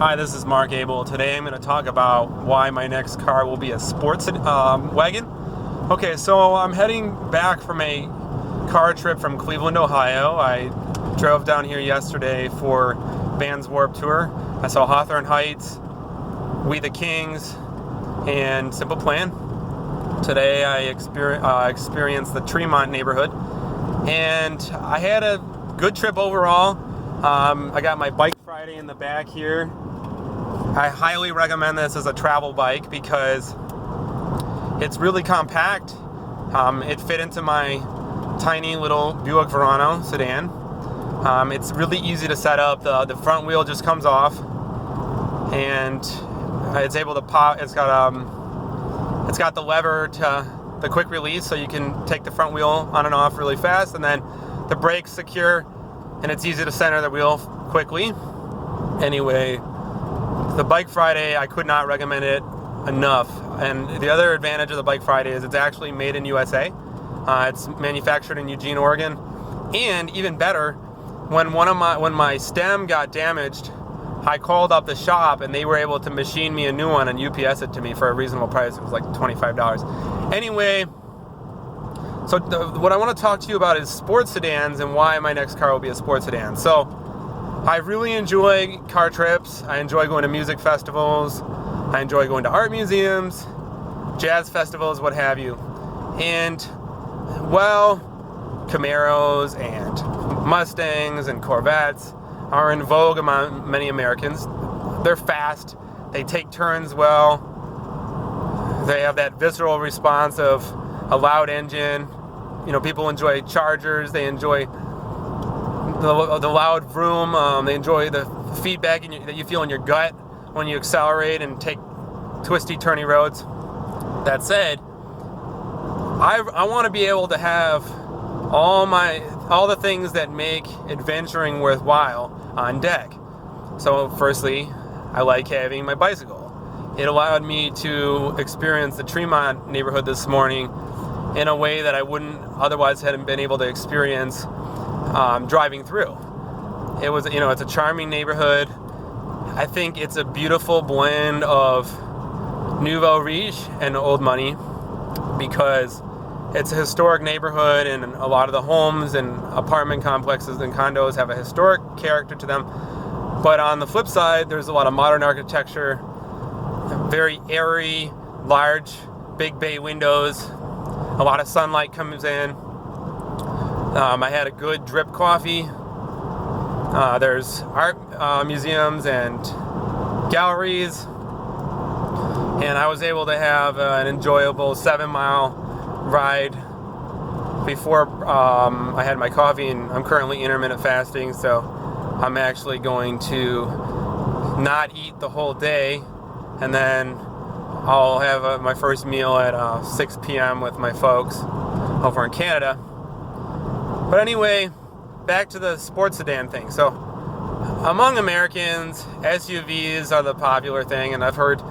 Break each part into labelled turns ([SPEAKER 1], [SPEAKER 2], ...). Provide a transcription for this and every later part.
[SPEAKER 1] Hi, this is Mark Abel. Today I'm going to talk about why my next car will be a sports wagon. Okay, so I'm heading back from a car trip from Cleveland, Ohio. I drove down here yesterday for Vans Warped Tour. I saw Hawthorne Heights, We the Kings, and Simple Plan. Today I experienced the Tremont neighborhood, and I had a good trip overall. I got my Bike Friday in the back here. I highly recommend this as a travel bike because it's really compact. It fit into my tiny little Buick Verano sedan. It's really easy to set up. The front wheel just comes off, and it's able to pop. It's got the lever to the quick release, so you can take the front wheel on and off really fast, and then the brakes secure, and it's easy to center the wheel quickly. Anyway, the Bike Friday, I could not recommend it enough. And the other advantage of the Bike Friday is it's actually made in USA. It's manufactured in Eugene, Oregon. And even better, when my stem got damaged, I called up the shop and they were able to machine me a new one and UPS it to me for a reasonable price. It was like $25. Anyway, so what I want to talk to you about is sports sedans and why my next car will be a sports sedan. So I really enjoy car trips. I enjoy going to music festivals. I enjoy going to art museums, jazz festivals, what have you. And, well, Camaros and Mustangs and Corvettes are in vogue among many Americans. They're fast. They take turns well. They have that visceral response of a loud engine. You know, people enjoy Chargers. They enjoy the loud vroom. They enjoy the feedback that you feel in your gut when you accelerate and take twisty, turny roads. That said, I want to be able to have all the things that make adventuring worthwhile on deck. So firstly, I like having my bicycle. It allowed me to experience the Tremont neighborhood this morning in a way that I wouldn't otherwise have been able to experience driving through. It's a charming neighborhood. I think it's a beautiful blend of nouveau riche and old money because it's a historic neighborhood, and a lot of the homes and apartment complexes and condos have a historic character to them. But on the flip side, there's a lot of modern architecture, very airy, large, big bay windows. A lot of sunlight comes in. I had a good drip coffee. There's art museums and galleries. And I was able to have an enjoyable 7-mile ride before I had my coffee, and I'm currently intermittent fasting, so I'm actually going to not eat the whole day, and then I'll have my first meal at 6 p.m. with my folks over in Canada. But anyway, back to the sports sedan thing. So among Americans, SUVs are the popular thing, and I've heard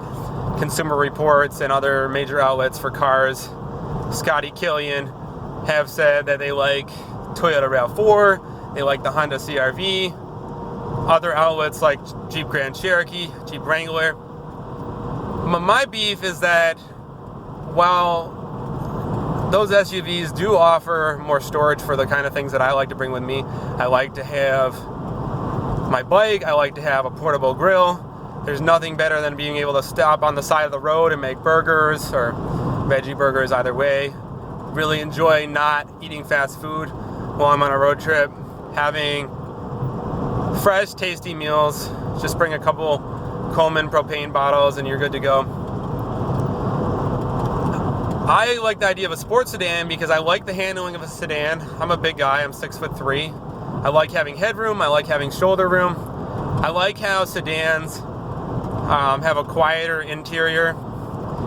[SPEAKER 1] Consumer Reports and other major outlets for cars, Scotty Killian, have said that they like Toyota RAV4, they like the Honda CR-V, other outlets like Jeep Grand Cherokee, Jeep Wrangler. My beef is that while those SUVs do offer more storage for the kind of things that I like to bring with me, I like to have my bike, I like to have a portable grill. There's nothing better than being able to stop on the side of the road and make burgers or veggie burgers, either way. Really enjoy not eating fast food while I'm on a road trip. Having fresh, tasty meals. Just bring a couple Coleman propane bottles and you're good to go. I like the idea of a sports sedan because I like the handling of a sedan. I'm a big guy, I'm 6'3". I like having headroom, I like having shoulder room. I like how sedans have a quieter interior.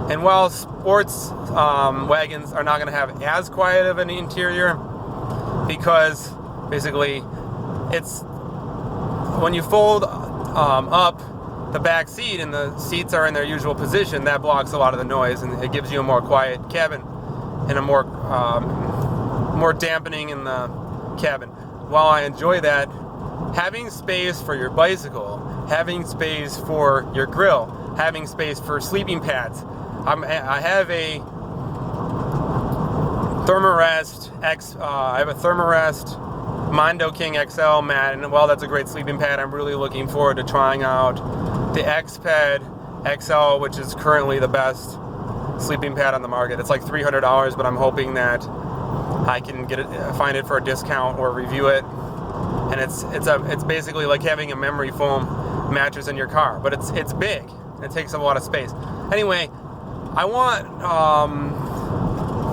[SPEAKER 1] And while sports wagons are not going to have as quiet of an interior, because basically it's when you fold up the back seat and the seats are in their usual position, that blocks a lot of the noise and it gives you a more quiet cabin and a more dampening in the cabin. While I enjoy that, having space for your bicycle having space for your grill, having space for sleeping pads. I have a Thermarest Mondo King XL mat, and while that's a great sleeping pad, I'm really looking forward to trying out the X-Pad XL, which is currently the best sleeping pad on the market. It's like $300, but I'm hoping that I can find it for a discount or review it. And it's basically like having a memory foam mattress in your car, but it's big. It takes up a lot of space. Anyway, I want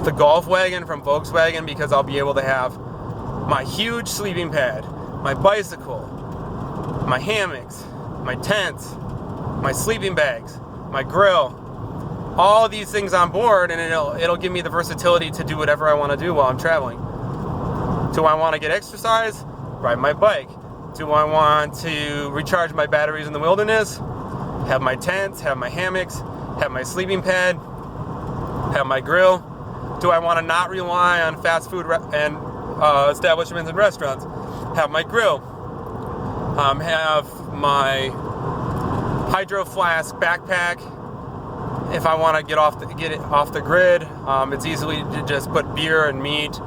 [SPEAKER 1] the Golf Wagon from Volkswagen because I'll be able to have my huge sleeping pad, my bicycle, my hammocks, my tents, my sleeping bags, my grill, all of these things on board, and it'll give me the versatility to do whatever I want to do while I'm traveling. Do I want to get exercise? Ride my bike. Do I want to recharge my batteries in the wilderness? Have my tents, have my hammocks, have my sleeping pad, have my grill. Do I want to not rely on fast food and establishments and restaurants? Have my grill. Have my Hydroflask backpack. If I want to get it off the grid, it's easily to just put beer and meat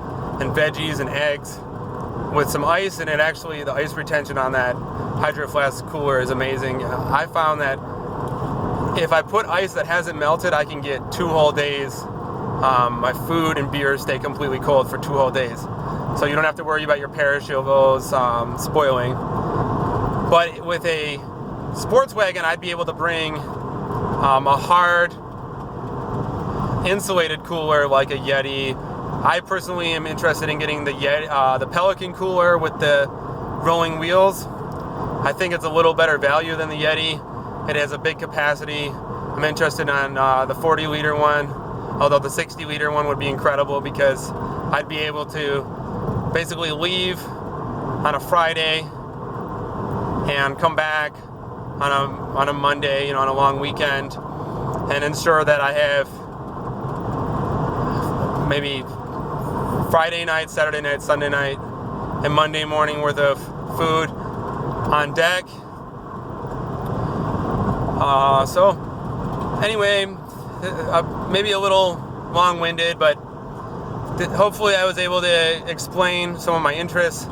[SPEAKER 1] and veggies and eggs with some ice, and the ice retention on that Hydroflask cooler is amazing. I found that if I put ice that hasn't melted, I can get 2 whole days. My food and beer stay completely cold for 2 whole days. So you don't have to worry about your perishables spoiling. But with a sports wagon, I'd be able to bring a hard insulated cooler like a Yeti. I personally am interested in getting the Pelican cooler with the rolling wheels. I think it's a little better value than the Yeti. It has a big capacity. I'm interested in the 40-liter one, although the 60-liter one would be incredible because I'd be able to basically leave on a Friday and come back on a Monday, on a long weekend, and ensure that I have maybe Friday night, Saturday night, Sunday night, and Monday morning worth of food on deck. So anyway, maybe a little long-winded, but hopefully I was able to explain some of my interests.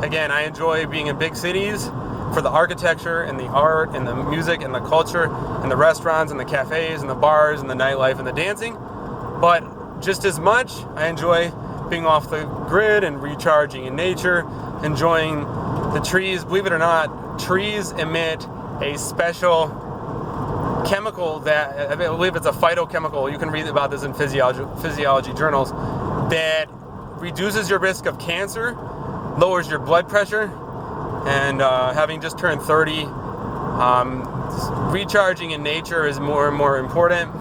[SPEAKER 1] Again, I enjoy being in big cities for the architecture and the art and the music and the culture and the restaurants and the cafes and the bars and the nightlife and the dancing. But just as much, I enjoy being off the grid and recharging in nature, enjoying the trees. Believe it or not, trees emit a special chemical that, I believe it's a phytochemical, you can read about this in physiology journals, that reduces your risk of cancer, lowers your blood pressure, and having just turned 30, recharging in nature is more and more important.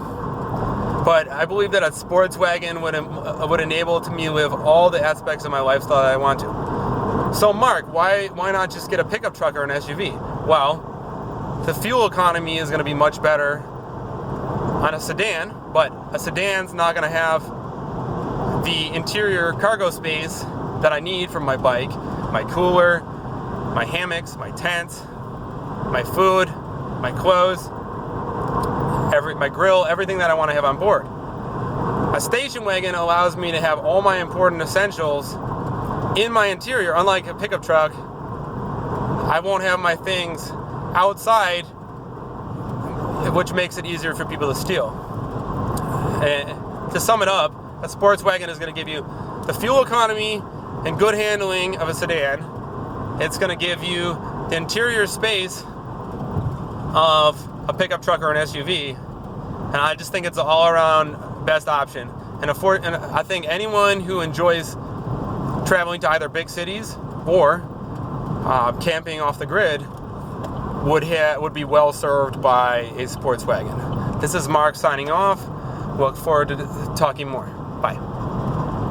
[SPEAKER 1] But I believe that a sports wagon would enable me to live all the aspects of my lifestyle that I want to. So Mark, why not just get a pickup truck or an SUV? Well, the fuel economy is going to be much better on a sedan, but a sedan's not going to have the interior cargo space that I need for my bike, my cooler, my hammocks, my tents, my food, my clothes, my grill, everything that I want to have on board. A station wagon allows me to have all my important essentials in my interior. Unlike a pickup truck, I won't have my things outside, which makes it easier for people to steal. And to sum it up, a sports wagon is going to give you the fuel economy and good handling of a sedan. It's going to give you the interior space of a pickup truck or an SUV, and I just think it's an all-around best option. And I think anyone who enjoys traveling to either big cities or camping off the grid would be well served by a sports wagon. This is Mark signing off. Look forward to talking more. Bye.